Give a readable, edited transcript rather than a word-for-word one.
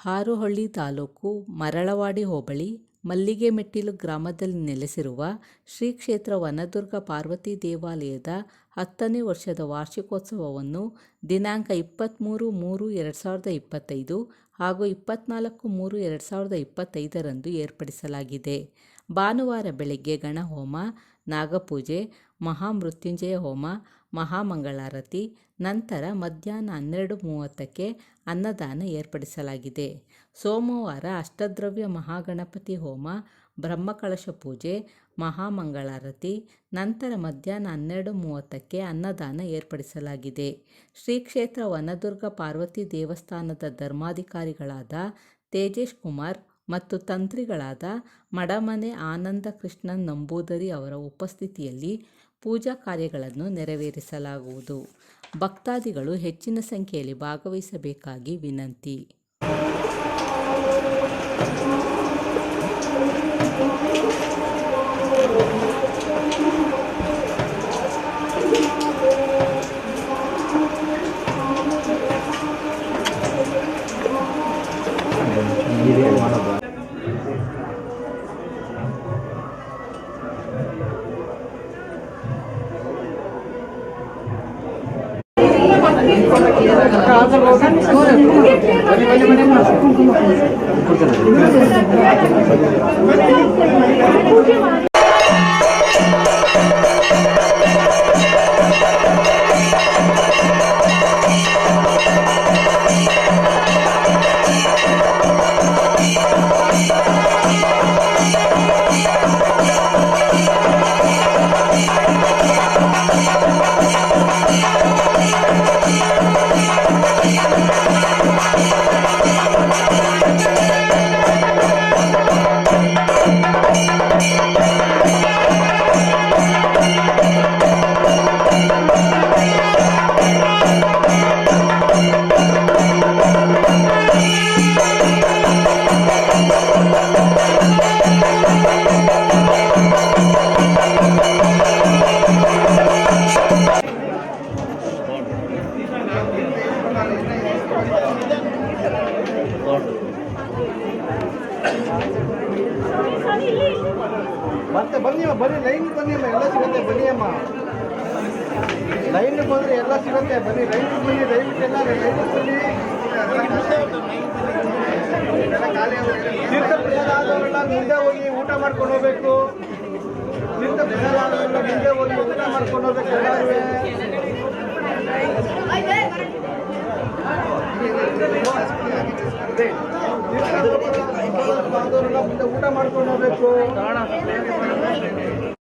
ಹಾರೋಹಳ್ಳಿ ತಾಲೂಕು ಮರಳವಾಡಿ ಹೋಬಳಿ ಮಲ್ಲಿಗೆಮೆಟ್ಟಿಲು ಗ್ರಾಮದಲ್ಲಿ ನೆಲೆಸಿರುವ ಶ್ರೀ ಕ್ಷೇತ್ರ ವನದುರ್ಗಾ ಪಾರ್ವತಿ ದೇವಾಲಯದ 10ನೇ ವರ್ಷದ ವಾರ್ಷಿಕೋತ್ಸವವನ್ನು ದಿನಾಂಕ 23/3/2025 ಹಾಗೂ 24/3/2025ರಂದು ಏರ್ಪಡಿಸಲಾಗಿದೆ. ಭಾನುವಾರ ಬೆಳಗ್ಗೆ ಗಣಹೋಮ, ನಾಗಪೂಜೆ, ಮಹಾಮೃತ್ಯುಂಜಯ ಹೋಮ, ಮಹಾಮಂಗಳಾರತಿ, ನಂತರ ಮಧ್ಯಾಹ್ನ 12:30ಕ್ಕೆ ಅನ್ನದಾನ ಏರ್ಪಡಿಸಲಾಗಿದೆ. ಸೋಮವಾರ ಅಷ್ಟದ್ರವ್ಯ ಮಹಾಗಣಪತಿ ಹೋಮ, ಬ್ರಹ್ಮಕಲಶ ಪೂಜೆ, ಮಹಾಮಂಗಳಾರತಿ, ನಂತರ ಮಧ್ಯಾಹ್ನ 12:30ಕ್ಕೆ ಅನ್ನದಾನ ಏರ್ಪಡಿಸಲಾಗಿದೆ. ಶ್ರೀ ಕ್ಷೇತ್ರ ವನದುರ್ಗಾ ಪಾರ್ವತಿ ದೇವಸ್ಥಾನದ ಧರ್ಮಾಧಿಕಾರಿಗಳಾದ ತೇಜೇಶ್ ಕುಮಾರ್ ಮತ್ತು ತಂತ್ರಿಗಳಾದ ಮಡಮನೆ ಆನಂದ ಕೃಷ್ಣನ್ ನಂಬೂದರಿ ಅವರ ಉಪಸ್ಥಿತಿಯಲ್ಲಿ ಪೂಜಾ ಕಾರ್ಯಗಳನ್ನು ನೆರವೇರಿಸಲಾಗುವುದು. ಭಕ್ತಾದಿಗಳು ಹೆಚ್ಚಿನ ಸಂಖ್ಯೆಯಲ್ಲಿ ಭಾಗವಹಿಸಬೇಕಾಗಿ ವಿನಂತಿ. ಮತ್ತೆ ಬನ್ನಿಯಮ್ಮ, ಬನ್ನಿ ಲೈನ್ ಬನ್ನಿಯಮ್ಮ, ಎಲ್ಲ ಸಿಗುತ್ತೆ ಬನ್ನಿಯಮ್ಮ. ಲೈನ್ ಬಂದರೆ ಎಲ್ಲ ಸಿಗುತ್ತೆ, ಬನ್ನಿ ಲೈನ್ ಬನ್ನಿ, ದಯವಿಟ್ಟು ಎಲ್ಲ ಲೈನ್ ಬನ್ನಿ. ತೀರ್ಥ ಪ್ರಸಾದ ಆದವರೆಲ್ಲ ಮುಂದೆ ಹೋಗಿ ಊಟ ಮಾಡ್ಕೊಂಡು ಹೋಗ್ಬೇಕು. ತೀರ್ಥ ಪ್ರಸಾದ ಆದವರೆಲ್ಲ ಮುಂದೆ ಹೋಗಿ ಊಟ ಮಾಡ್ಕೊಂಡು ಹೋಗ್ಬೇಕು. ಎಲ್ಲರೂ ಮುಂದೆ ಊಟ ಮಾಡ್ಕೊಂಡು ಹೋಗ್ಬೇಕು.